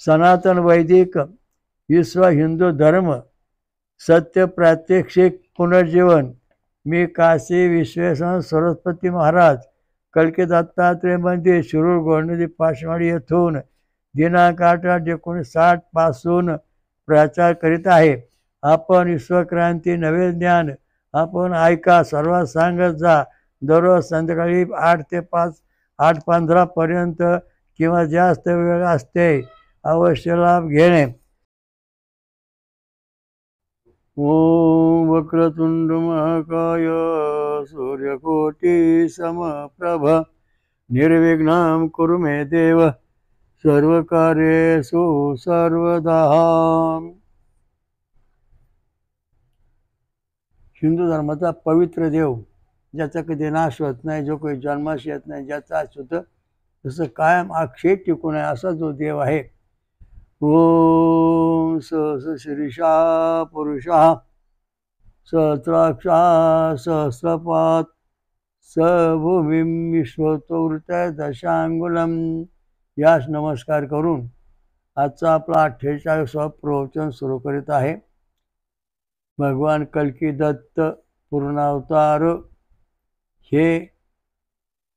सनातन वैदिक विश्व हिंदू धर्म सत्य प्रात्यक्षिक पुनर्जीवन। मी काशी विश्वेश्वर सरस्वती महाराज कल्की दत्तात्रय मंदिर शिरूर गोंडदी पाचवाडी येथून दिनांक 8/8/1960 पासून प्रचार करीत आहे। आपण विश्वक्रांती नवे ज्ञान आपण ऐका, सर्वात सांगत जा। दररोज संध्याकाळी 8 ते 8:15 पर्यंत किंवा जास्त वेळ असते। अवश्य लाभ घेणे। ओम वक्रतुंड महाकाय सूर्यकोटी समप्रभ निर्विघ्नं कुरु मे देव सर्वकार्येषु सर्वदा। हिंदू धर्माचा पवित्र देव, ज्याचा कधी नाश होत नाही, जो काही जन्मास येत नाही, ज्याचा अच्युत जसं कायम अक्षय टिकून आहे, असा जो देव आहे। ओम सहस्र शीर्षा पुरुषः सहस्राक्षा सहस्रपात सभूमिं विश्वतो वृत्तय दशांगुलम। यास नमस्कार करून आजचा आपला 48वा प्रवचन सुरू करीत आहे। भगवान कल्की दत्त पूर्णावतार हे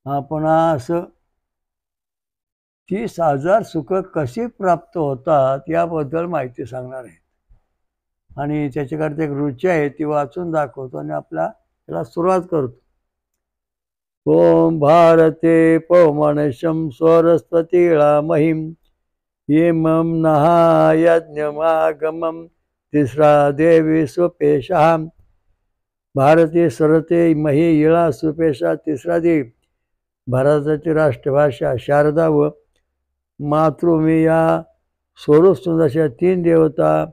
आपणास 30,000 सुख कशी प्राप्त होतात याबद्दल माहिती सांगणार आहे। आणि त्याच्याकरता एक रुची आहे, ती वाचून दाखवतो आणि त्याला सुरुवात करतो। ओम भारते पौमनशं स्वरस्वतीला महिम इमं नहा यज्ञमागमं तिसरा देवी सुपेशा। भारतीय सरते मही इळा सुपेशा तिसरा देवी। भारताची राष्ट्रभाषा शारदा व मातृभूमी या स्वरूप अशा 3 देवता।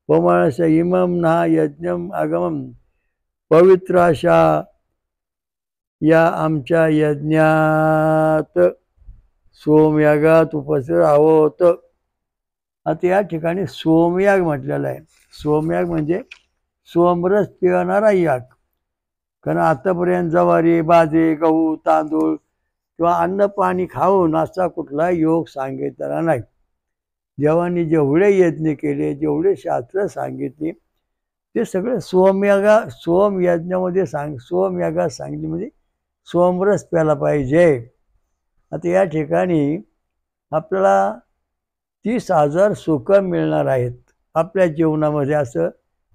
पौमानश इमं नहा यज्ञम आगमम, पवित्र अशा या आमच्या यज्ञात सोमयागात उपस्थित आहोत। आता या ठिकाणी सोमयाग म्हटलेला आहे। सोमयाग म्हणजे सोमरस पिळणारा याग। कारण आतापर्यंत ज्वारी बाजरी गहू तांदूळ किंवा अन्न पाणी खाऊन असा कुठला योग सांगितलेला नाही। देवांनी जेवढे यज्ञ केले, जेवढे शास्त्र सांगितले, ते सगळे सोमयज्ञामध्ये सोमयागात सांगितले, म्हणजे सोमरस प्यायला पाहिजे। आता या ठिकाणी आपल्याला 30,000 सुख मिळणार आहेत आपल्या जीवनामध्ये, असं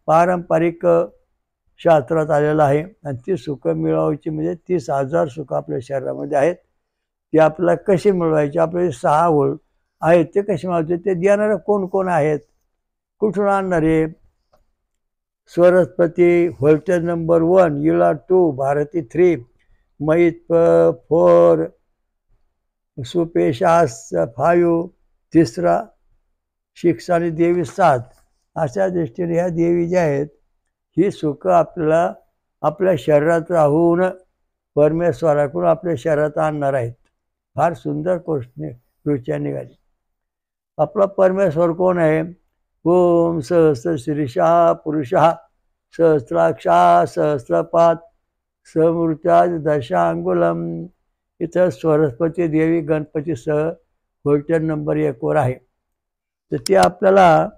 पारंपरिक शास्त्रात आलेलं आहे। आणि ती सुख मिळवायची म्हणजे 30,000 सुख आपल्या शरीरामध्ये आहेत। ती आपल्याला कशी मिळवायची, आपले 6 वळ आहेत ते कसे मिळवायचे, ते देणारे कोण कोण आहेत, कुठून आणणारे? सरस्वती व्होल्टेज नंबर 1, इळा 2, भारती 3, महित 4, सुपेशास 5, तिसरा शिक्षा आणि देवी 7। अशा दृष्टीने ह्या देवी ज्या आहेत, ही सुख आपल्याला आपल्या शरीरात राहून परमेश्वराकडून आपल्या शरीरात आणणार आहेत। फार सुंदर गोष्ट रुच्या निघाली। आपला परमेश्वर कोण आहे? ओम सहस्र शीर्षा पुरुषः सहस्राक्षा सहस्रपात समृत्या दशांगुलम। इथं सरस्वती देवी गणपती सह व्होल्टेज नंबर 1 वर आहे। तर ते आपल्याला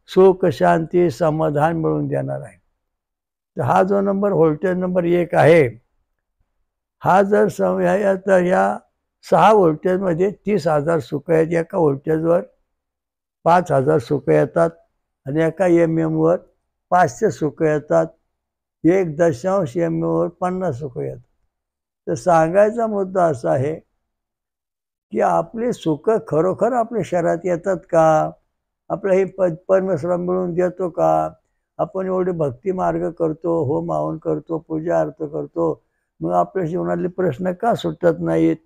सुख शांती समाधान मिळवून देणार आहे। तर हा जो नंबर व्होल्टेज नंबर 1 आहे, हा जर तर या 6 व्होल्टेजमध्ये 30,000 सुख आहेत। एका व्होल्टेजवर 5,000 सुख येतात आणि एका MM वर 500 सुख येतात। 1.0 MM वर 50 सुख येतात। तर सांगायचा मुद्दा असा आहे की आपली सुख खरोखर आपल्या शरीरात येतात का? आपलं हे परमेश्वर मिळून देतो का? आपण एवढे भक्ती मार्ग करतो, होम हवन करतो, पूजा अर्थ करतो, मग आपल्या जीवनातले प्रश्न का सुटत नाहीत?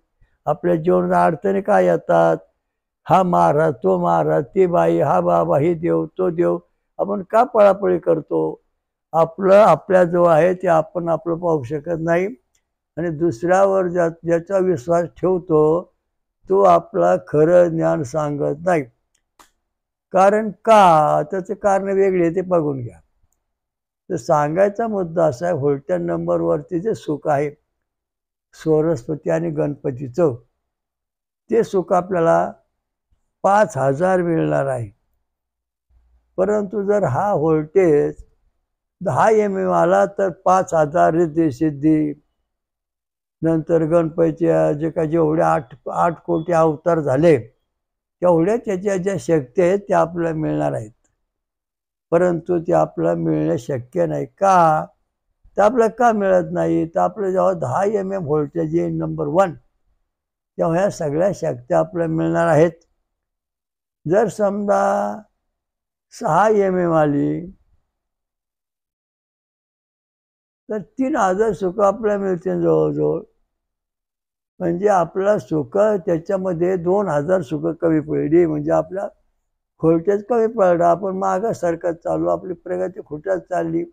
आपल्या जीवनात अडचणी का येतात? हा महाराज तो महाराज, ती बाई, हा बाबा, ही देव तो देव, आपण का पळापळी करतो? आपल्या जो आहे ते आपण आपलं पाहू शकत नाही आणि दुसऱ्यावर ज्याचा विश्वास ठेवतो तो आपला खरं ज्ञान सांगत नाही। कारण का? त्याचे कारण वेगळे, ते बघून घ्या। तर सांगायचा मुद्दा असा आहे, व्होल्टेज नंबरवरती जे सुख आहे सरस्वती आणि गणपतीचं, ते सुख आपल्याला 5,000 मिळणार आहे. परंतु जर हा व्होल्टेज 10 mm आला तर 5,000 रिद्धी सिद्धी, नंतर गणपतीच्या जे काही जेवढे 8 कोटी अवतार झाले तेवढ्या त्याच्या ज्या शक्ती आहेत त्या आपल्याला मिळणार आहेत. परंतु ते आपल्याला मिळणे शक्य नाही. का? तर आपल्याला का मिळत नाही? तर आपलं जेव्हा 10 mm व्होल्टेज येईल नंबर 1, तेव्हा ह्या सगळ्या शक्त्या आपल्याला मिळणार आहेत. जर समजा 6 mm आली तर 3,000 सुख आपल्याला मिळतील जवळजवळ. म्हणजे आपला सुख त्याच्यामध्ये 2,000 सुख कमी पडली. म्हणजे आपला व्होल्टेज कमी पडला. आपण मागं सरकत चालू, आपली प्रगती खुटत चालली.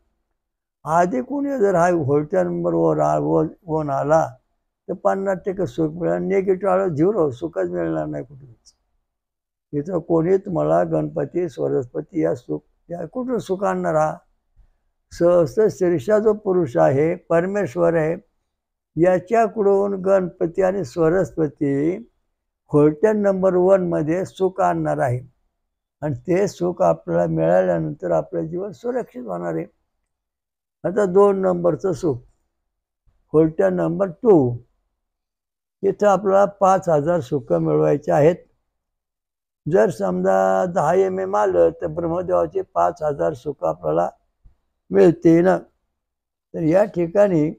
आधी कोणी जर हा व्होल्टेज नंबर वन आला तर 50% सुख मिळेल. निगेटिव्ह आलं 0, सुखच मिळणार नाही कुठेच. इथं कोणीच मला गणपती सरस्वती या कुठून सुख आणणार? हा सहस्र शीर्षा जो पुरुष आहे, परमेश्वर आहे, याच्याकडून गणपती आणि सरस्वती व्होल्टेज नंबर 1 मध्ये सुख आणणार आहे. आणि ते सुख आपल्याला मिळाल्यानंतर आपलं जीवन सुरक्षित होणार आहे. आता 2 नंबरचं सुख, व्होल्टेज नंबर 2, इथं आपल्याला 5,000 सुख मिळवायचे आहेत. जर समजा 10 mm आलं तर ब्रह्मदेवाचे 5,000 सुख आपल्याला मिळते ना. तर या ठिकाणी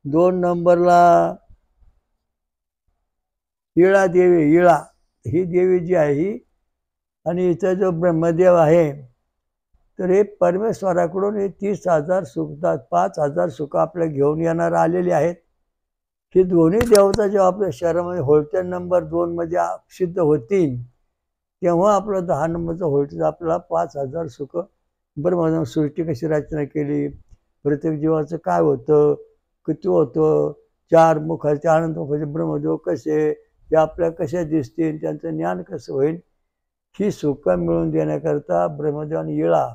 2 नंबरला इळा देवी, इळा ही देवी जी आहे ही, आणि इथं जो ब्रह्मदेव आहे तर हे परमेश्वराकडून हे 30,000 सुख, 5,000 सुख आपल्या घेऊन येणार आलेली आहेत. ही दोन्ही देवता जेव्हा आपल्या शहरामध्ये व्होल्टेज नंबर 2 मध्ये सिद्ध होतील तेव्हा आपलं 10 नंबरचं व्होल्टेज आपल्याला 5,000 सुख. ब्रह्मदेव सृष्टी कशी रचना केली, प्रत्येक जीवाचं काय होतं, किती होतं, 4 मुखाचे अनंत मुखाचे ब्रह्मदेव कसे, हे आपल्याला कशा दिसतील, त्यांचं ज्ञान कसं होईल, ही सुख मिळवून देण्याकरता ब्रह्मदेव आणि इळा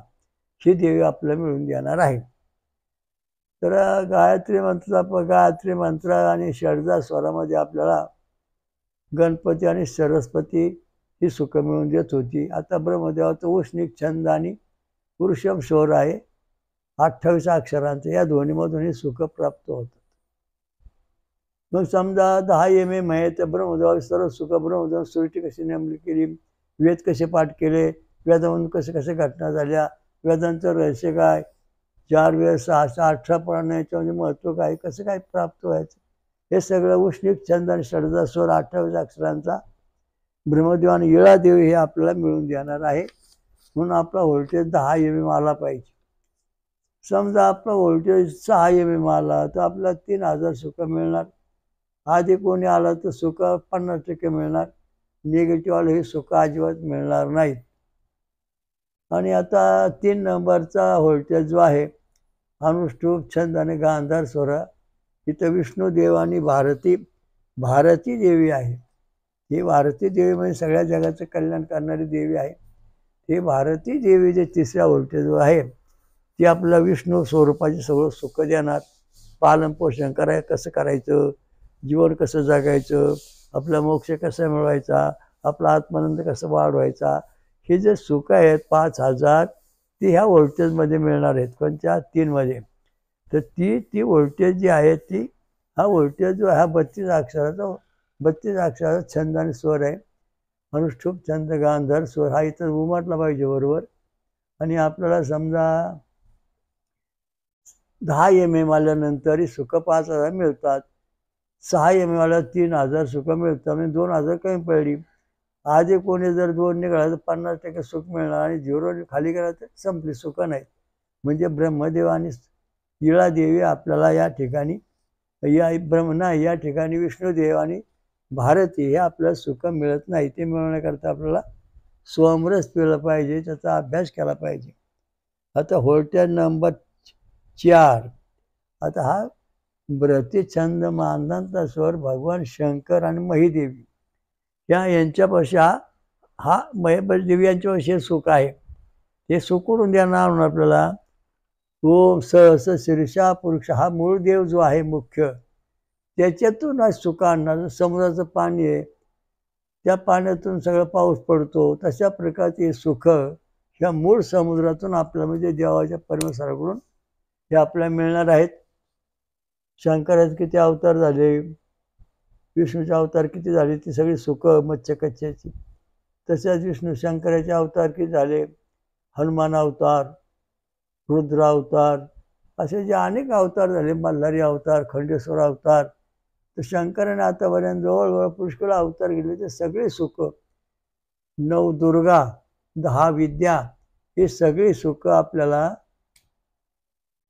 ही देवी आपल्याला मिळवून देणार आहे. तर गायत्री मंत्र आणि षडजा स्वरामध्ये आपल्याला गणपती आणि सरस्वती ही सुख मिळवून देत होती. आता ब्रह्मदेवाचं उष्णिक छंद आणि वृषभ स्वर आहे 28 अक्षरांचं, या दोन्हीमधून ही सुख प्राप्त होतात. मग समजा 10 mm आहे तर ब्रह्मदेवाला सर्व सुख, ब्रह्मदेव सृष्टी कशी नेमली केली, वेद कसे पाठ केले, वेदामधून कसे कसे घटना झाल्या, वेदांचं रहस्य काय, 4 वेद 618 पुराण, याच्यामध्ये महत्त्व काय, कसं काय प्राप्त व्हायचं, हे सगळं उष्णिक छंद आणि षडजा स्वर 28 अक्षरांचा ब्रह्मदेव आणि इळादेवी हे आपल्याला मिळून देणार आहे. म्हणून आपला व्होल्टेज 10 mm आला पाहिजे. समजा आपला व्होल्टेज 6 mm आला तर आपल्याला 3,000 सुख मिळणार. आधी कोणी आलं तर सुख 50% मिळणार. निगेटिव्ह आलं हे सुख अजिबात मिळणार नाहीत. आणि आता 3 नंबरचा व्होल्टेज जो आहे अनुष्टुप छंद आणि गांधार स्वर, इथं विष्णुदेव आणि भारती देवी आहे. ही भारती देवी म्हणजे सगळ्या जगाचं कल्याण करणारी देवी आहे. ही भारती देवी जे 3ऱ्या व्होल्टेज आहे ती आपल्याला विष्णू स्वरूपाचे सगळं सुख देणार. पालन पोषण कसं करायचं, जीवन कसं जगायचं, आपला मोक्ष कसा मिळवायचा, आपला आत्मानंद कसा वाढवायचा, हे जे सुख आहेत 5,000 ती ह्या व्होल्टेजमध्ये मिळणार आहेत. कोणत्या? 3 मध्ये. तर ती व्होल्टेज जी आहे ती, हा व्होल्टेज जो हा 32 अक्षराचा छंद आणि स्वर आहे. अनुष्ठुप छंद गांधार स्वर हा इथं उमटला पाहिजे बरोबर. आणि आपल्याला समजा 10 mm आल्यानंतर सुख 5,000 मिळतात. 6 mm आल्यावर 3,000 सुख मिळतात. म्हणजे 2,000 कमी पडली. आधी कोणी जर 2 निघाला तर 50% सुख मिळणार आणि 0 खाली गेला तर संपली, सुख नाही. म्हणजे ब्रह्मदेव आणि इळादेवी आपल्याला या ठिकाणी या ठिकाणी विष्णुदेव आणि भारती हे आपल्याला सुख मिळत नाही. ते मिळवण्याकरता आपल्याला सोमरस पिलं पाहिजे, त्याचा अभ्यास केला पाहिजे. आता व्होल्टेज नंबर 4, आता हा ब्रतिछंद मानदांचा स्वर भगवान शंकर आणि महिदेवी यांच्यापाशी हा देवी यांच्यापाशी हे सुख आहे. हे सुख कुठून देणार म्हणून आपल्याला ओम सहस शीर्षा पुरुष हा मूळ देव जो आहे मुख्य, त्याच्यातून आज सुख आणणार. समुद्राचं पाणी आहे त्या पाण्यातून सगळं पाऊस पडतो. तशा प्रकारचे सुख ह्या मूळ समुद्रातून आपल्या म्हणजे देवाच्या परमेश्वराकडून हे आपल्याला मिळणार आहेत. शंकराचे किती अवतार झाले, विष्णूचे अवतार किती झाले, ती सगळी सुख मत्स्यकच्छाची. तसेच विष्णू शंकराचे अवतार किती झाले, हनुमान अवतार, रुद्र अवतार, असे जे अनेक अवतार झाले, मल्हारी अवतार, खंडेश्वर अवतार. तर शंकराने आतापर्यंत जवळजवळ पुष्कळ अवतार घेतले. ते सगळे सुख, 9 दुर्गा, 10 विद्या, हे सगळी सुख आपल्याला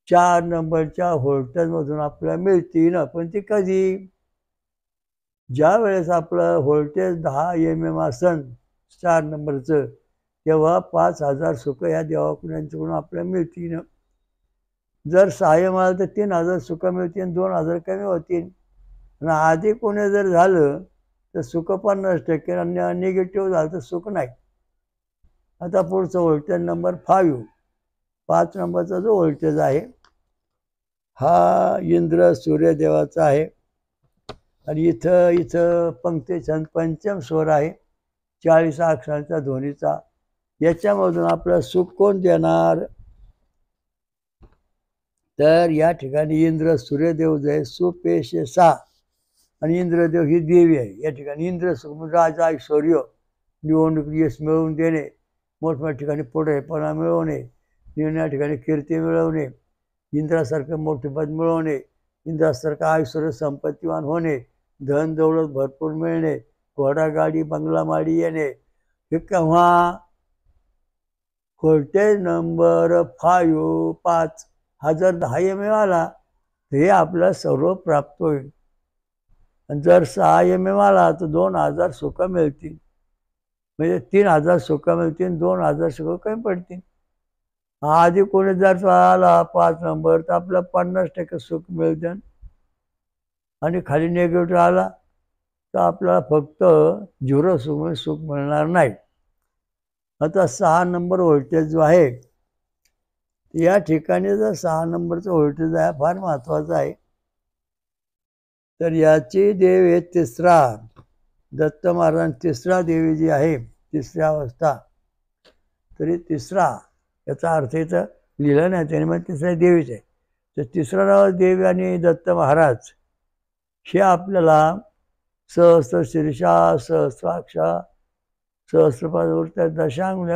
4 नंबरच्या व्होल्टेजमधून आपल्याला मिळतील. पण ती कधी? ज्या वेळेस आपलं व्होल्टेज 10 mm असन 4 नंबरचं, तेव्हा 5,000 सुख या देवाकडून आपल्याला मिळतील. जर 6 मिळालं तर 3,000 सुख मिळतील, 2,000 कमी होतील. आणि आधी कोणी जर झालं तर सुख 50% आणि निगेटिव्ह झालं तर सुख नाही. आता पुढचं व्होल्टेज नंबर 5 नंबरचा जो व्होल्टेज आहे हा इंद्र सूर्यदेवाचा आहे. आणि इथं पंक्ती छंद पंचम स्वर आहे 40 अक्षरांचा ध्वनीचा. याच्यामधून आपलं सुख कोण देणार? तर या ठिकाणी इंद्र सूर्यदेव जे सुपेशे 6 आणि इंद्रदेव ही देवी आहे. या ठिकाणी इंद्र राजा ऐश्वर्य, निवडणूक यश मिळवून देणे, मोठमोठ्या ठिकाणी पुढेपणा मिळवणे, या ठिकाणी कीर्ती मिळवणे, इंद्रासारखं मोठे पद मिळवणे, इंद्रासारखं ऐश्वर्य संपत्तीवान होणे, धन दौलत भरपूर मिळणे, घोडा गाडी बंगला माडी येणे. हे केव्हा? व्होल्टेज नंबर 5 हा जर 10 mm आला तर हे आपलं सर्व प्राप्त होईल. आणि जर 6 mm आला तर 2,000 सुख मिळतील. म्हणजे 3,000 सुख मिळतील, 2,000 सुख कमी पडतील. आधी कोणी जर आला 5 नंबर तर आपलं 50% सुख मिळतं. आणि खाली निगेटिव्ह आला तर आपल्याला फक्त 0 सुख मिळणार नाही. आता 6 नंबर व्होल्टेज जो आहे, या ठिकाणी जर 6 नंबरचं व्होल्टेज आहे फार महत्त्वाचा आहे. तर याची देव आहे तिसरा. दत्त महाराज तिसरा देवी जी आहे, तिसऱ्या अवस्था, तरी तिसरा याचा अर्थ इथं लिहिलं नाही त्याने, मग तिसऱ्या देवीच आहे. तर तिसरा देवी आणि दत्त महाराज हे आपल्याला सहस्र शीर्षा, सहस्राक्षा, सहस्रपाद, दशांग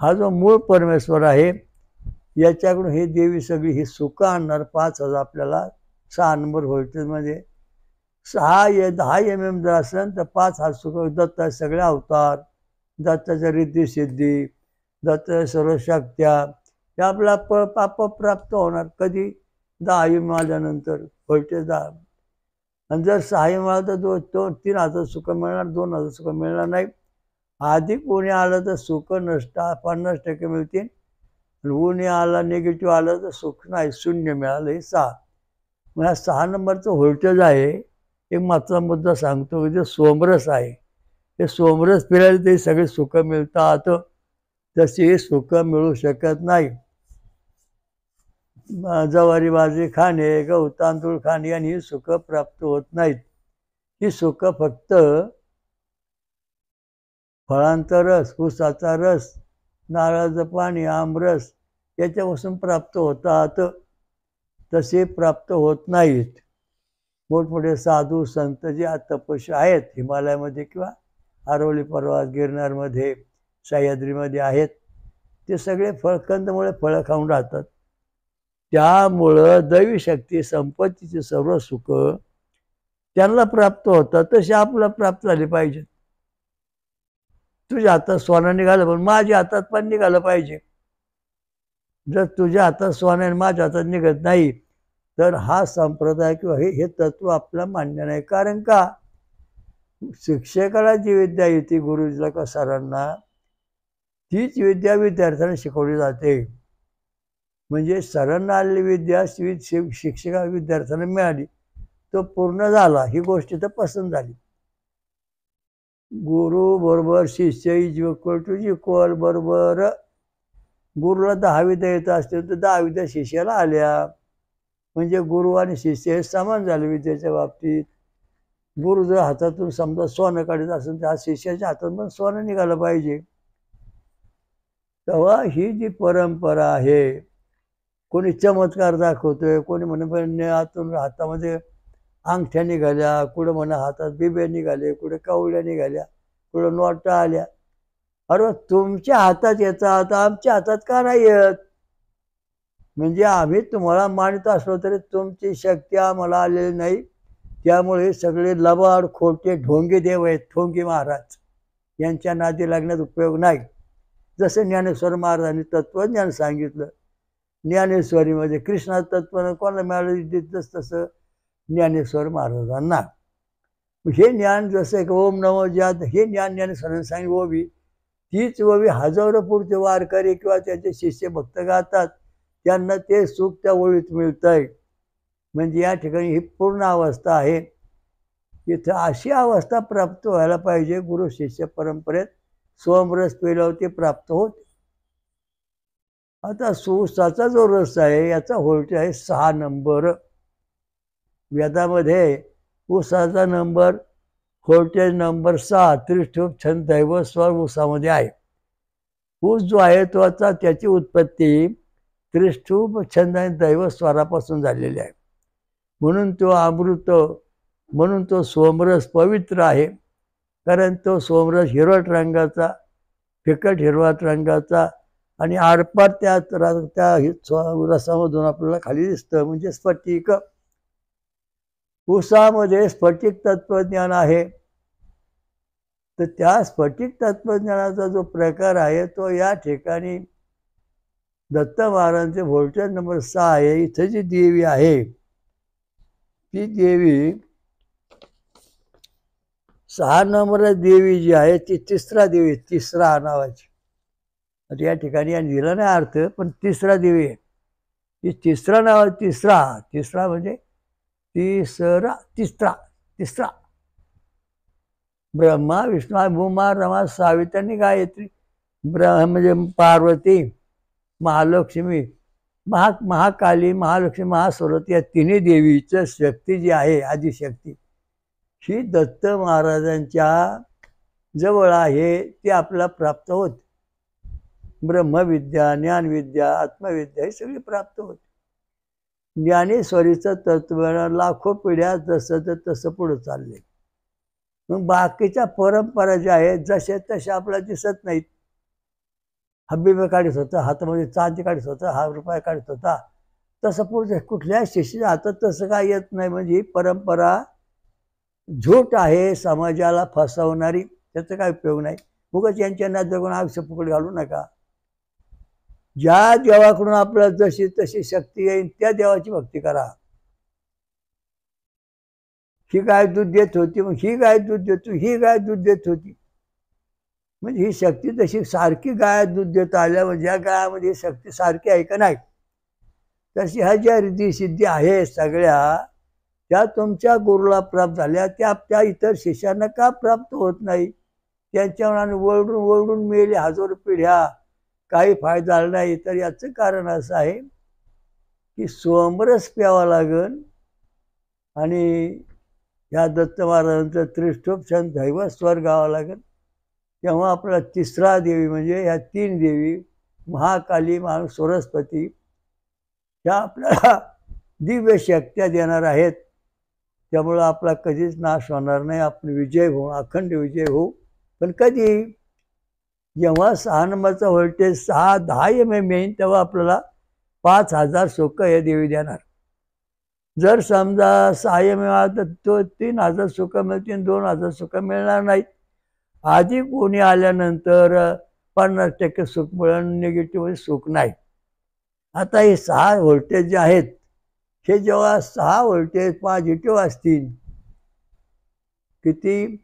हा जो मूळ परमेश्वर आहे, याच्याकडून ही देवी सगळी ही सुख आणणार 5,000 आपल्याला 6 नंबर व्होल्टेजमध्ये. 10 mm जर असेल तर 5,000 सुख. दत्त सगळे अवतार, दत्ताच्या रिद्धी सिद्धी, दत्ताच्या सर्व शक्त्या, हे आपल्याला पाप प्राप्त होणार. कधी? 10 mm आल्यानंतर व्होल्टेज 10. आणि जर 6 mm आलं तर 3,000 सुख मिळणार, 2,000 सुख मिळणार नाही. आधी कोणी आलं तर सुख नष्ट 50% मिळतील. ऊन आला निगेटिव्ह आलं तर सुख नाही, शून्य मिळालं. हे 6. मग ह्या 6 नंबरचं व्होल्टेज आहे. एक महत्त्वाचा मुद्दा सांगतो की जे सोमरस आहे, हे सोमरस पिरायला ते सगळे सुख मिळतात, तसे हे सुख मिळू शकत नाही. ज्वारी बाजरी खाणे, गहू तांदूळ खाणे आणि ही सुख प्राप्त होत नाहीत. ही सुख फक्त फळांचा रस, ऊसाचा रस, नारळाचं पाणी, आमरस याच्यापासून प्राप्त होतात, तसे प्राप्त होत नाहीत. मोठमोठे साधू संत जे तपस्वी आहेत हिमालयामध्ये किंवा आरवली पर्वत, गिरनारमध्ये, सह्याद्रीमध्ये आहेत, ते सगळे कंदमुळे फळं खाऊन राहतात. त्यामुळं दैवी शक्ती संपत्तीचे सर्व सुख त्यांना प्राप्त होतात, तसे आपल्याला प्राप्त झाले पाहिजे. तुझ्या हातात सोनं निघालं पण माझ्या हातात पण निघालं पाहिजे. जर तुझ्या हातात सोनं माझ्या हातात निघत नाही तर हा संप्रदाय किंवा हे तत्व आपल्याला मान्य नाही. कारण का? शिक्षकाला जी विद्या येते गुरुजीला का सरांना, तीच विद्या विद्यार्थ्यांना शिकवली जाते. म्हणजे सरांना आलेली विद्या शिक्षका विद्यार्थ्यांना मिळाली, तो पूर्ण झाला, ही गोष्ट तर पसंत झाली. गुरु बरोबर शिष्य इक्वल टू इक्वल. बरोबर गुरुला 10 विद्या येत असतील तर 10 विद्या शिष्याला आल्या, म्हणजे गुरु आणि शिष्य हे समान झाले विद्येच्या बाबतीत. गुरु जर हातातून समजा सोनं काढत असेल त्या शिष्याच्या हातातून पण सोनं निघालं पाहिजे. तेव्हा ही जी परंपरा आहे, कोणी चमत्कार दाखवतोय, कोणी म्हणे आतून हातामध्ये अंगठ्या निघाल्या, कुठं म्हणा हातात बिबे निघाले, कुठे कावळ्या निघाल्या, कुठं नोटा आल्या. अरे तुमच्या हातात येतात, आमच्या हातात का नाही येत? म्हणजे आम्ही तुम्हाला मानित असलो तरी तुमची शक्ती आम्हाला आलेली नाही. त्यामुळे सगळे लबाड खोटे ढोंगी देव आहेत, ढोंगी महाराज. यांच्या नादी लागण्यात उपयोग नाही. जसं ज्ञानेश्वर महाराजांनी तत्वज्ञान सांगितलं, ज्ञानेश्वरीमध्ये कृष्णा तत्व कोणाला मिळालं तसं ज्ञानेश्वर महाराजांना. हे ज्ञान जसं एक ओम नमो ज्यात हे ज्ञान ज्ञानेश्वरांनी सांगितलं ओवी, तीच ओवी हजारो पुढचे वारकरी किंवा त्याचे शिष्य भक्त गातात, त्यांना ते सुख त्या ओळीत मिळतंय. म्हणजे या ठिकाणी ही पूर्ण अवस्था आहे. इथं अशी अवस्था प्राप्त व्हायला पाहिजे. गुरु शिष्य परंपरेत सोमरस पेल्यावर ते प्राप्त होते. आता सुसाचा जो रस आहे याचा व्होल्टेज आहे 6 नंबर. वेदामध्ये ऊसाचा नंबर व्होल्टेज नंबर 6 त्रिष्ठुप छंद दैव स्वर ऊसामध्ये आहे. ऊस जो आहे तो आता त्याची उत्पत्ती त्रिष्ठुप छंद आणि दैव स्वरापासून झालेली आहे. म्हणून तो अमृत, म्हणून तो सोमरस पवित्र आहे. कारण तो सोमरस हिरवट रंगाचा, फिकट हिरवट रंगाचा आणि आरपार त्या रसामधून आपल्याला खाली दिसतं, म्हणजे स्फटिक. ऊसामध्ये स्फटिक तत्वज्ञान आहे. तर त्या स्फटिक तत्वज्ञानाचा जो प्रकार आहे तो या ठिकाणी दत्त महाराजांचे व्होल्टेज नंबर 6 आहे. इथं जी देवी आहे ती देवी 6 नंबर देवी जी आहे ती तिसरा देवी, तिसरा नावाची. आता या ठिकाणी दिला नाही अर्थ, पण तिसरा देवी आहे ती. तिसरा नाव, तिसरा म्हणजे तिसरा ब्रह्मा विष्णू भूमा रमा सावित्री गायत्री. म्हणजे पार्वती, महालक्ष्मी, महाकाली, महालक्ष्मी, महासरस्वती या तिन्ही देवीचं शक्ती जी आहे आदिशक्ती, ही दत्त महाराजांच्या जवळ आहे. ती आपल्याला प्राप्त होते. ब्रह्मविद्या, ज्ञानविद्या, आत्मविद्या ही सगळी प्राप्त होते. ज्ञानेश्वरीचं तत्वज्ञान लाखो पिढ्या जसं तसं पुढे चालले. मग बाकीच्या परंपरा ज्या आहेत जसे तसे आपल्याला दिसत नाहीत. हब्बीबे काढत होता, हातामध्ये चांदी काढत होता, हा रुपया काढत होता, तसं पुढे कुठल्या शिष्याच्या हातात तसं काय येत नाही. म्हणजे ही परंपरा झूट आहे, समाजाला फसवणारी. त्याचा काय उपयोग नाही. उगाच यांच्या नादाकडून आक्षेपकडे घालू नका. ज्या देवाकडून आपल्याला जशी तशी शक्ती येईल त्या देवाची भक्ती करा. ही गाय दूध देत होती, मग ही गाय दूध देतो, ही गाय दूध देत होती. म्हणजे ही शक्ती तशी सारखी गाय दूध देत आल्या, म्हणजे या गायामध्ये शक्ती सारखी आहे का नाही. तशी ह्या ज्या रिद्धी सिद्धी आहे सगळ्या त्या तुमच्या गुरुला प्राप्त झाल्या, त्या इतर शिष्यांना का प्राप्त होत नाही. त्यांच्यावर वळून मिळेले हजारो पिढ्या, काही फायदा झाला नाही. तर याचं कारण असं आहे की सोमरस प्यावा लागन आणि या दत्त महाराजांचं त्रिष्ठुप छंद दैव स्वर गावा लागेल. तेव्हा आपला तिसरा देवी म्हणजे ह्या 3 देवी महाकाली, सरस्वती ह्या आपल्याला दिव्य शक्त्या देणार आहेत. त्यामुळं आपला कधीच नाश होणार नाही. आपण विजय होऊ, अखंड विजय होऊ. पण कधी, जेव्हा 6 नंबरचा व्होल्टेज 6-10 MM येईल तेव्हा आपल्याला 5000 सुख हे देवी देणार. जर समजा 6 MM आला तर तो 3000 सुख मिळतील, 2000 सुख मिळणार नाहीत. आधी कोणी आल्यानंतर 50% सुख मिळेल, निगेटिव्ह सुख नाही. आता हे 6 व्होल्टेज जे आहेत हे जेव्हा 6 व्होल्टेज पॉझिटिव्ह असतील, किती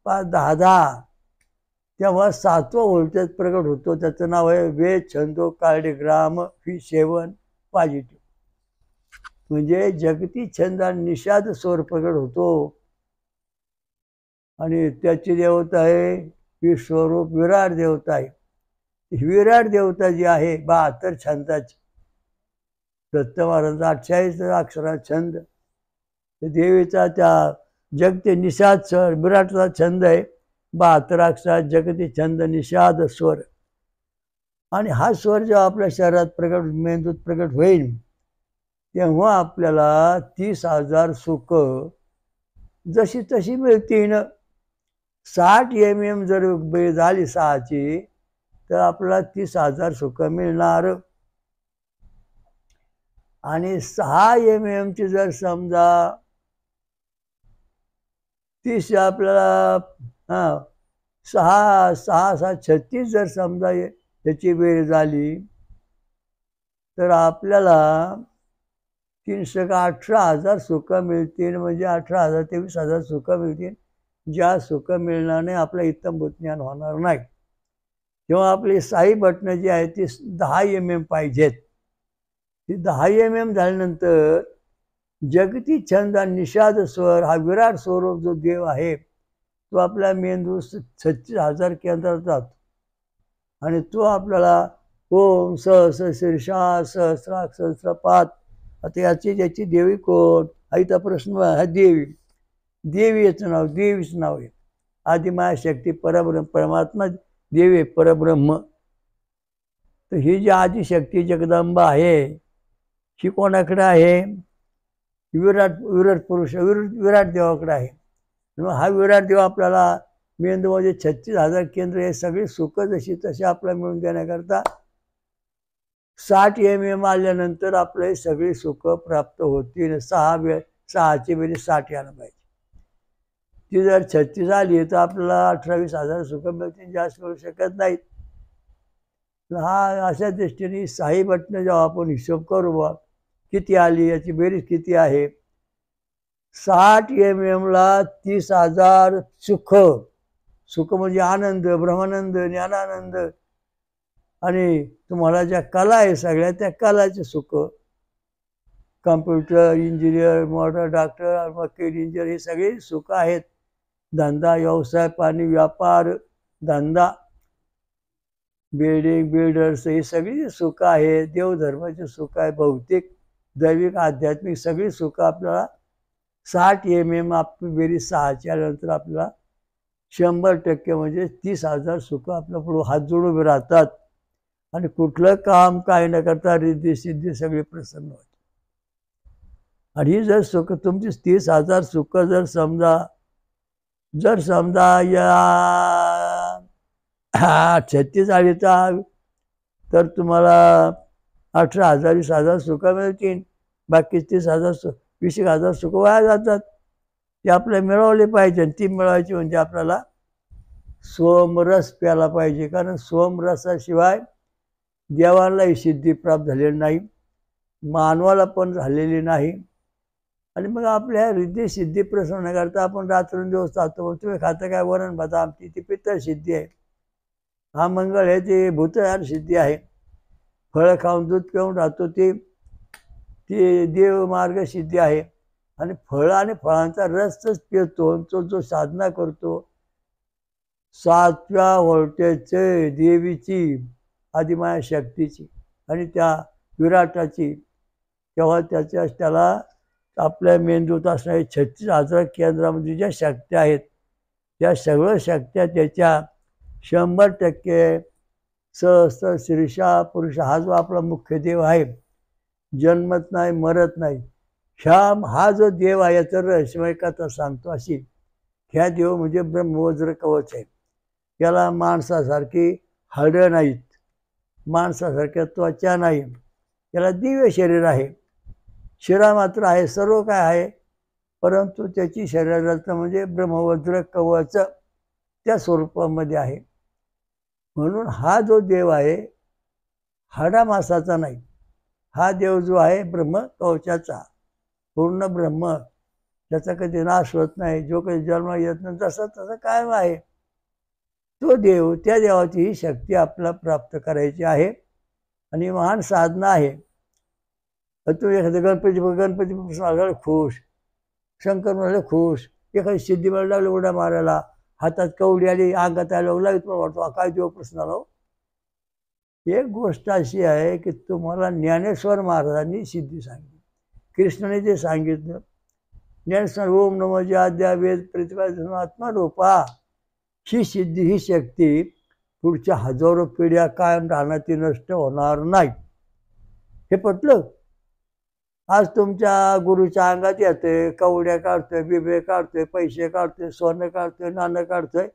5-10, तेव्हा 7वं व्होल्टेज प्रगट होतो. त्याचं नाव आहे वेद छंदो कार्डिग्राम V7 पॉझिटिव्ह. म्हणजे जगती छंद आणि निषाद स्वर प्रगट होतो. आणि त्याची देवता आहे विश्वरूप विराट देवता आहे. विराट देवता जी आहे 72 छंदाची, दत्त महाराजांचा 48 अक्षरा छंद, देवीचा त्या जगते निषाद स्वर, विराटचा छंद आहे 72 अक्षरात, जगते छंद निषाद स्वर. आणि हा स्वर जेव्हा आपल्या शरीरात प्रकट, मेंदूत प्रकट होईल, तेव्हा आपल्याला 30,000 सुख जशी तशी मिळतील. 60 mm जर बेळ झाली 6ची, तर आपल्याला 30,000 सुख मिळणार. आणि 6 mm ची जर समजा 30 आपल्याला 6 जर समजा त्याची वेळ झाली, तर आपल्याला 318,000 सुख मिळतील. म्हणजे 18,000 ते 20,000 सुख मिळतील, ज्या सुख मिळण्याने आपलं इत्थंभूत ज्ञान होणार नाही. तेव्हा आपली साई बटणं जी आहेत ती 10 mm पाहिजेत. ती 10 mm झाल्यानंतर जगती छंद आणि निषाद स्वर हा विराट स्वरूप जो देव आहे, तो आपल्या मेंदू 36,000 केंद्रात जातो. आणि तो आपल्याला ओम स शीर्षा सहस्राक्ष सहस्रपात. आता याची ज्याची देवी कोण, हा इथं प्रश्न. हा देवी, देवीचं नाव, देवीचं नाव आहे. आदिमाया शक्ती परब्रह्म, परमात्मा देवी परब्रह्म. तर ही जी आदिशक्ती जगदंबा आहे, ही कोणाकडे आहे? विराट पुरुष, विराट देवाकडे आहे. हा विराट देव आपल्याला मेंदूमध्ये 36,000 केंद्र, हे सगळी सुख जशी तशी आपल्याला मिळून देण्याकरता 60 mm आल्यानंतर आपलं हे सगळी सुख प्राप्त होतील. 6ची बेरीज 60 यायला पाहिजे. ती जर 36 आली तर आपल्याला 18-20,000 सुख मिळतील, जास्त मिळू शकत नाहीत. हा अशा दृष्टीने साई बटणं जेव्हा आपण हिशोब करू, बा किती आली, याची बेरीज किती आहे. 60 mm ला 30,000 सुख. सुख म्हणजे आनंद, ब्रह्मानंद, ज्ञानानंद. आणि तुम्हाला ज्या कला आहे सगळ्या, त्या कलाचे सुख. कम्प्युटर इंजिनियर, मोटर, डॉक्टर, वकील, इंजिनियर, हे सगळे सुख आहेत. धंदा, व्यवसाय, पाणी, व्यापार, धंदा, बिल्डिंग, बिल्डर्स, ही सगळी सुख आहे. देवधर्माचे सुख आहे, भौतिक, दैविक, आध्यात्मिक सगळी सुख आपल्याला 60 mm आपली बेरीज 6ची आल्यानंतर आपल्याला 100% म्हणजे 30,000 सुख आपल्या पुढे हात जोडून उभे राहतात. आणि कुठलं काम काय न करता रिद्धी सिद्धी सगळी प्रसन्न होते. आणि ही जर सुख तुमची 30,000 सुख जर समजा या 36 आली तर तुम्हाला 18,000 20,000 सुख मिळतील. बाकी 30,000 20,000 सुख वाया जातात. ते आपल्याला मिळवले पाहिजे. ती मिळवायची म्हणजे आपल्याला सोमरस प्यायला पाहिजे. कारण सोमरसाशिवाय देवालाही सिद्धी प्राप्त झालेली नाही, मानवाला पण झालेली नाही. आणि मग आपल्या रिद्धी सिद्धी प्रसन्न करता आपण रात्रंदिवस चालतो. तुम्ही खाता काय? वरण भात आमटी, ती पित्तर सिद्धी आहे. हा मंगळ आहे, ते भूतयार सिद्धी आहे. फळं खाऊन दूध पिऊन राहतो, ती देव मार्ग सिद्धी आहे. आणि फळं आणि फळांचा रसच पितो. तो जो साधना करतो 7व्या व्होल्टेजचे देवीची, आदिमाया शक्तीची आणि त्या विराटाची, तेव्हा त्याला आपल्या मेंदूत असणारे 36,000 केंद्रामध्ये ज्या शक्त्या आहेत, त्या सगळ्या शक्त्या त्याच्या 100% सहस्त्र शीर्षा पुरुष, हा जो आपला मुख्य देव आहे, जन्मत नाही, मरत नाही, हा जो देव आहे, याचं रहस्यमय कथा सांगतो अशी. ह्या देव म्हणजे ब्रह्मवज्र कवच आहे. याला माणसासारखी हाडं नाहीत, माणसासारख्या त्वचा नाही, याला दिव्य शरीर आहे, शिरा मात्र आहे, सर्व काय आहे, परंतु त्याची शरीराचं म्हणजे ब्रह्मवज्र कवच त्या स्वरूपामध्ये आहे. म्हणून हा जो देव आहे हाडा मासाचा नाही. हा देव जो आहे ब्रह्म कवचाचा, पूर्ण ब्रह्म, त्याचा कधी नाश होत नाही, जो कधी जन्म येत नाही, तसं कायम आहे तो देव. त्या देवाची ही शक्ती आपल्याला प्राप्त करायची आहे आणि महान साधना आहे. तुम्ही एखाद्या गणपती लागला खुश, शंकर म्हणाले खुश, एखादी सिद्धी मला लागली उड्या मारायला, हातात कवडी आली, अंगात आलं लागत वाटतो काय देव प्रश्न आलो. एक गोष्ट अशी आहे की तुम्हाला ज्ञानेश्वर महाराजांनी सिद्धी सांगितली, कृष्णाने जे सांगितलं ज्ञानेश्वर ओम नमो जे आद्या वेद प्रतिभा आत्मारूपा, ही सिद्धी ही शक्ती पुढच्या हजारो पिढ्या कायम राहणार, ती नष्ट होणार नाही. हे पटलं? आज तुमच्या गुरुच्या अंगात येते, कवड्या काढतोय, बिबे काढतोय, पैसे काढतोय, सोनं काढतोय, नाणं काढतोय,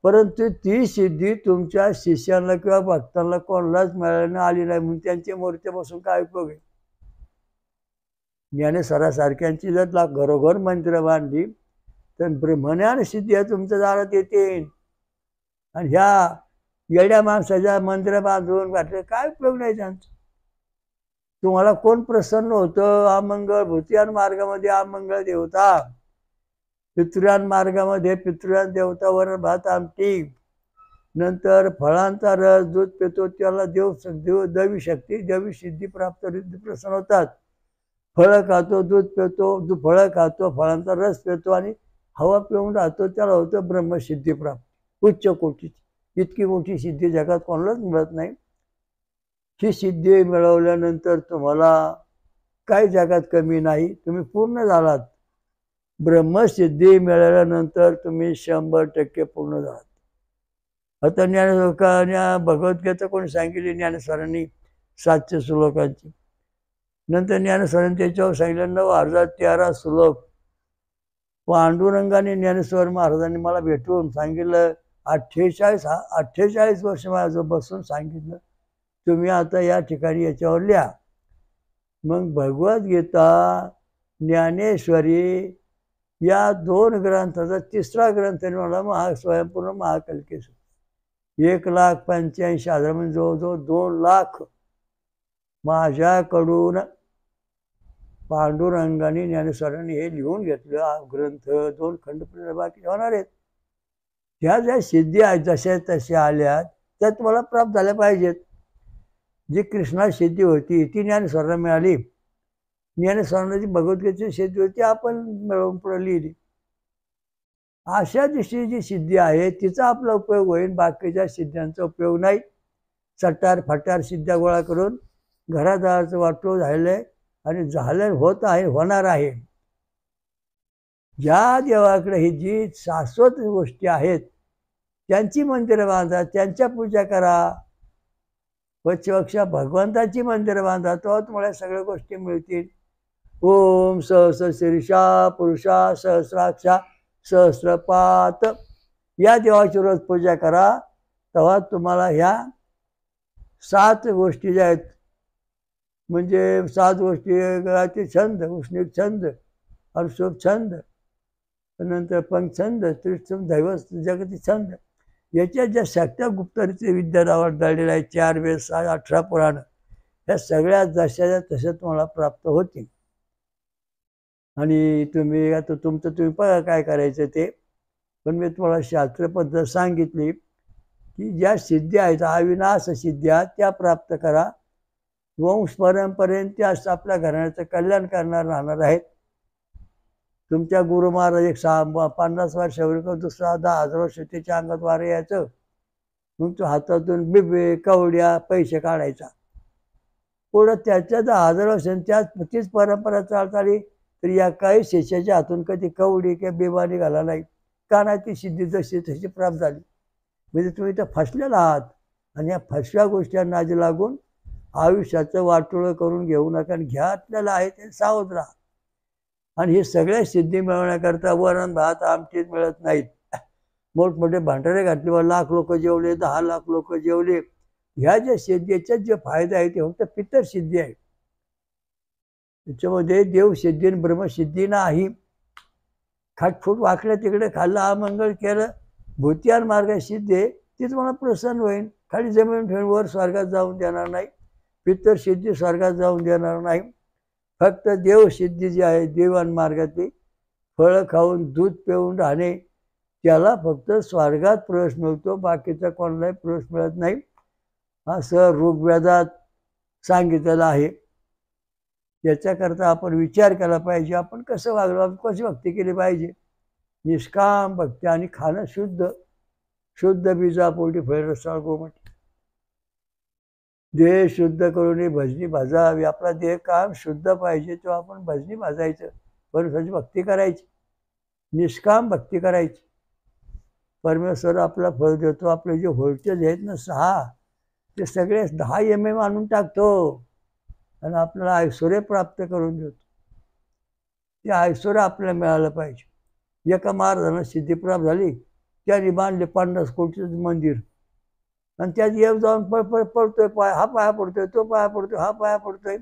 परंतु ती सिद्धी तुमच्या शिष्यांना किंवा भक्तांना कोणालाच मिळायला आली नाही, म्हणून त्यांच्या मूर्ती बसून काय उपयोग आहे? ज्ञानेश्वरासारख्यांची जर घरोघर मंत्र बांधली तर ब्रह्मज्ञान सिद्धी तुमच्या दारात येते. आणि ह्या येड्या माणसाच्या मंत्र बांधून घातले काय उपयोग नाही त्यांचा. तुम्हाला कोण प्रसन्न होतं? अमंगळ भूतियान मार्गामध्ये अमंगळ देवता, पितृयान मार्गामध्ये पितृयान देवता वरण भात आमटी, नंतर फळांचा रस दूध पितो त्याला दैवी शक्ती दैवी सिद्धी प्राप्त प्रसन्न होतात. फळं खातो, दूध पितो, फळं खातो, फळांचा रस पितो आणि हवा पिऊन राहतो, त्याला होतं ब्रह्मसिद्धी प्राप्त, उच्च कोटीची. इतकी मोठी सिद्धी जगात कोणालाच मिळत नाही. ही सिद्धी मिळवल्यानंतर तुम्हाला काही जगात कमी नाही, तुम्ही पूर्ण झालात. ब्रह्मसिद्धी मिळाल्यानंतर तुम्ही 100% पूर्ण झालात. आता भगवद्गीता कोणी सांगितली? ज्ञानेश्वरांनी 700 श्लोकांची. नंतर ज्ञानेश्वरांनी त्याच्यावर सांगितलं 9013 श्लोक. पांडुरंगाने ज्ञानेश्वर महाराजांनी मला भेटून सांगितलं, 48 वर्ष माझं बसून सांगितलं, तुम्ही आता या ठिकाणी याच्यावर लिहा. मग भगवद्गीता, ज्ञानेश्वरी या 2 ग्रंथाचा 3रा ग्रंथ मला स्वयंपूर्ण महाकल्केश 1,85,000 म्हणजे जवळजवळ 2 लाख माझ्याकडून पांडुरंगाने ज्ञानेश्वरांनी हे लिहून घेतलं. ग्रंथ 2 खंड बाकी होणार आहेत. ह्या ज्या सिद्धी आहेत जशा तशा आल्या त्या तुम्हाला प्राप्त झाल्या पाहिजेत. जी कृष्णा सिद्धी होती ती ज्ञानेश्वरांना मिळाली. ज्ञानेश्वरांना जी भगवद्गीतेची सिद्धी होती आपण मिळवून पुढे लिहिली. अशा दृष्टीची जी सिद्धी आहे तिचा आपला उपयोग होईल, बाकीच्या सिद्ध्यांचा उपयोग नाही. सटार फटार सिद्ध्या गोळा करून घरादाराचं वाटोळ झालंय आणि झालं होत आहे, होणार आहे. ज्या देवाकडे ही जी शाश्वत गोष्टी आहेत त्यांची मंदिरं बांधा, त्यांच्या पूजा करा. पक्षपक्षा भगवंताची मंदिरं बांधा, तो तुम्हाला सगळ्या गोष्टी मिळतील. ओम सहस्र शीर्षा पुरुषा सहस्राक्षा सहस्रपात या देवाची रोज पूजा करा. तेव्हा तुम्हाला ह्या 7 गोष्टी ज्या आहेत, म्हणजे 7 गोष्टी, छंद, उष्णिक छंद, अनुशोभ छंद, नंतर पंचछंद, त्रिछंद, दैवत जगती छंद, याच्या ज्या शक्त्या गुप्तरीचे विद्यारावर दळलेल्या आहेत, 4 वेद 18 पुराण, ह्या सगळ्या जशाच्या तशा तुम्हाला प्राप्त होतील. आणि तुम्ही आता तुम्ही बघा काय करायचं ते. पण मी तुम्हाला शास्त्र पद्धत सांगितली की ज्या सिद्ध्या आहेत अविनाश सिद्ध्या त्या प्राप्त करा. वंश परंपरेने त्या आपल्या घराण्याचं कल्याण करणार राहणार आहेत. तुमच्या गुरु महाराज 50 वर्षावर दुसरा 10,000 वर्ष त्याच्या अंगात वारं यायचं, मग तो हातातून बिबे कवड्या पैसे काढायचा. पुढं त्याच्या 10,000 वर्षांच्या तीच परंपरा चालत आली तर या काही शिष्याच्या हातून कधी कवडी किंवा बिबा निघाला नाही. का नाही? ती सिद्धी जशी तशी प्राप्त झाली. म्हणजे तुम्ही तर फसलेला आहात. आणि या फसव्या गोष्टींना नादी लागून आयुष्याचं वाटोळं करून घेऊ नका. आणि घ्यातलेलं आहे ते सावध राहा. आणि हे सगळ्या सिद्धी मिळवण्याकरता वरण भात आमटीत मिळत नाहीत. मोठमोठे भांडारे घातले, 1 लाख लोक जेवले, 10 लाख लोक जेवले. ह्या ज्या सिद्धीचे जे फायदे आहेत ते फक्त पितर सिद्धी आहे. त्याच्यामध्ये देवसिद्धी आणि ब्रह्मसिद्धी नाही. खाटफूट वाकड्या तिकडे खाल्लं, अमंगळ केलं, भूतियान मार्ग सिद्धी ती तुम्हाला प्रसन्न होईल. खाली जमीन ठेवून वर स्वर्गात जाऊन देणार नाही. पितर सिद्धी स्वर्गात जाऊन देणार नाही. फक्त देवसिद्धी जी आहे देवान मार्गातली, फळं खाऊन दूध पिऊन राहणे, त्याला फक्त स्वर्गात प्रवेश मिळतो, बाकीचा कोणालाही प्रवेश मिळत नाही. असं ऋग्वेदात सांगितलेलं आहे. याच्याकरता आपण विचार केला पाहिजे. आपण कसं वागलो, आपण कशी भक्ती केली पाहिजे. निष्काम भक्ती आणि खाणं शुद्ध बीजापोटी फळ रसाळ गोमट. देह शुद्ध करून भजनी भाजावी. आपला देह काम शुद्ध पाहिजे तेव्हा आपण भजनी भाजायचं. परमेश्वराची भक्ती करायची, निष्काम भक्ती करायची. परमेश्वर आपला फळ देतो. आपले जे व्होल्टेज आहेत ना 6, ते सगळे 10 MM आणून टाकतो आणि आपल्याला ऐश्वर्य प्राप्त करून देतो. ते ऐश्वर्य आपल्याला मिळालं पाहिजे. एका महाराजांना सिद्धी प्राप्त झाली, त्यांनी बांधले 50 कोटीचं मंदिर आणि त्यात येव जाऊन पडतोय पाय, हा पाया पडतोय, तो पाया पडतोय, हा पाया पडतोय,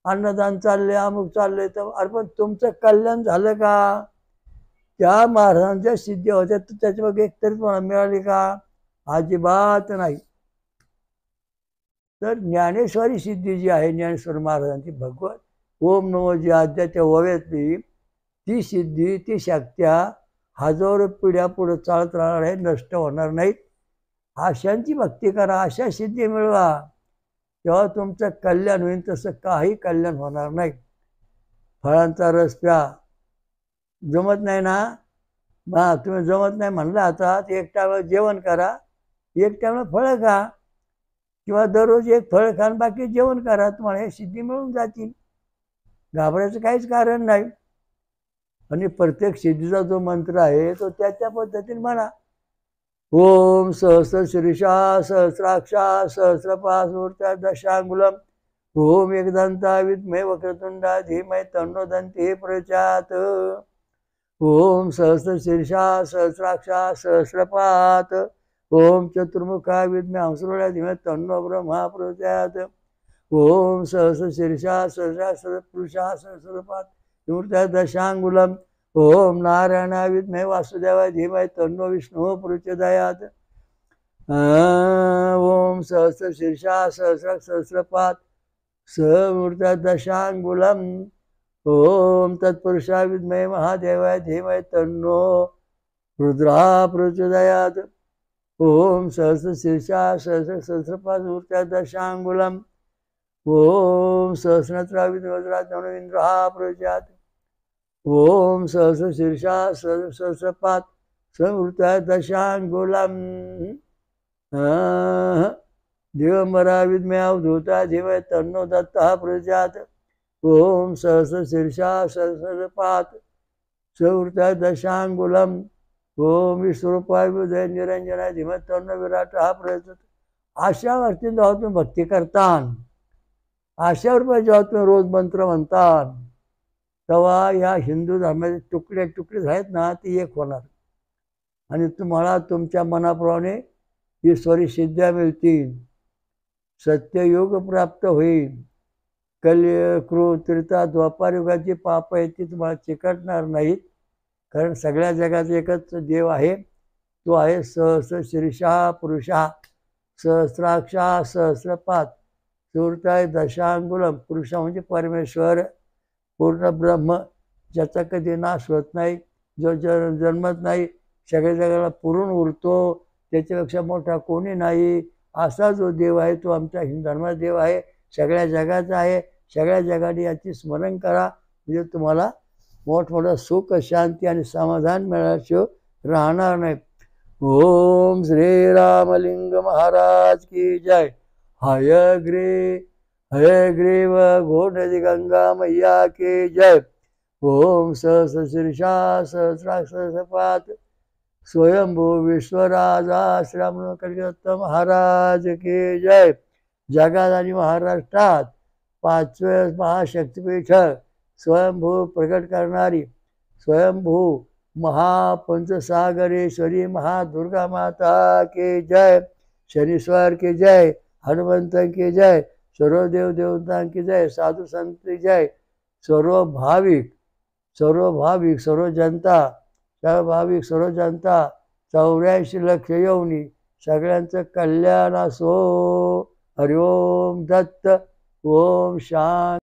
अन्नदान चाललंय, अमुक चाललंय. तर अरे पण तुमचं कल्याण झालं का? त्या महाराजांच्या सिद्धी होत्या तर त्याच्यामध्ये एकतरी तुम्हाला मिळाली का? अजिबात नाही. तर ज्ञानेश्वरी सिद्धी जी आहे, ज्ञानेश्वर महाराजांची भगवत ओम नमो जी आद्याच्या ओव्यातली ती सिद्धी, ती शक्त्या हजारो पिढ्या पुढे चालत राहणार आहे, नष्ट होणार नाहीत. आशांची भक्ती करा, आशा सिद्धी मिळवा, तेव्हा तुमचं कल्याण होईल. तसं काही कल्याण होणार नाही. फळांचा रस प्या, जमत नाही ना, तुम्ही जमत नाही म्हणला आता एक टाइम जेवण करा, एक टाइम फळं खा, किंवा दररोज एक फळ खा, बाकी जेवण करा, तुम्हाला हे सिद्धी मिळून जातील. घाबरायचं काहीच कारण नाही. आणि प्रत्येक सिद्धीचा जो मंत्र आहे तो त्या पद्धतीने म्हणा. ओम सहस्र शीर्षा सहस्राक्षा सहस्रपासूर्ता दशांगुलम ओम एकदंता विद्महे वक्रतुंडा धीमहि तन्नो दन्ति प्रचोदयात्. ओम सहस्र शीर्षा सहस्राक्षा सहस्रपात ओम चतुर्मुखा विद्महे हंसरूढा धीमहि तन्नो ब्रह्मा प्रचोदयात्. ओम सहस्र शीर्षा सहस्राक्षर पुरुषा सहस्रपात मूर्त्या दशांगुलम ओम नारायणा विद्महे वासुदेवाय धीमहि तन्नो विष्णुः प्रचोदयात्. ओम सहस्र शीर्षा सहस्रपात समूर्त्या दशांगुलम ओम तत्पुरुषा विद्महे महादेवाय धीमहि तन्नो रुद्रः प्रचोदयात्. ओम सहस्र शीर्षा सहस्रपात मूर्त्या दशांगुलम ओम सहस्रनेत्रा विद्महे वज्राय इंद्रः प्रचोदयात्. ओम सहस्र शीर्षा सहस्रपात समूर्त्या दशांगुलम दिगंबरा विद्महे अवधूता धीमहि तन्नो दत्तः प्रचोदयात्. ओम सहस्र शीर्षा सहस्रपात समूर्त्या दशांगुलम ओम विश्वरूपाय विद्महे निरंजनाय धीमहि तन्नो विराटः प्रचोदयात्. अशावरती जेव्हा तुम्ही भक्ती करता, अशावर जेव्हा तुम्ही रोज मंत्र म्हणता, तेव्हा या हिंदू धर्माचे तुकडे आहेत ना, ते एक होणार आणि तुम्हाला तुमच्या मनाप्रमाणे ईश्वरी सिद्ध्या मिळतील. सत्ययुग प्राप्त होईल. त्रेता द्वापार युगाची पाप आहे ती तुम्हाला चिकटणार नाहीत. कारण सगळ्या जगाचा एकच देव आहे, तो आहे सहस्र शीर्षा पुरुषा सहस्राक्षा सहस्रपात चतुर्थाय दशांगुलम. पुरुषा म्हणजे परमेश्वर, पूर्ण ब्रह्म, ज्याचा कधी नाश होत नाही, जो जन्मत नाही, सगळ्या जगाला पुरून उरतो, त्याच्यापेक्षा मोठा कोणी नाही, असा जो देव आहे तो आमच्या हिंदू धर्माचा देव आहे, सगळ्या जगाचा आहे. सगळ्या जगाने याची स्मरण करा, म्हणजे तुम्हाला मोठमोठं सुख शांती आणि समाधान मिळाल्याशिवाय राहणार नाही. ओम श्री रामलिंग महाराज की जय. हयग्रीव घोटदी गंगा मैया की जय. ओम सहस्र शीर्षा सहस्राक्षरपात स्वयंभू विश्वराजा श्रीराम कलिदत्त महाराज की जय. जगात आणि महाराष्ट्रात 5वे महाशक्तिपीठ स्वयंभू प्रकट करणारी स्वयंभू महापंचसागरेश्वरी महादुर्गा माता की जय. शनीश्वर की जय, हनुमंत की जय, सर्व देव देवता की जय, साधू संत की जय. सर्व भाविक सर्व जनता 84 लक्ष योनी सगळ्यांचं कल्याण असो. हरिओम दत्त. ओम शांती.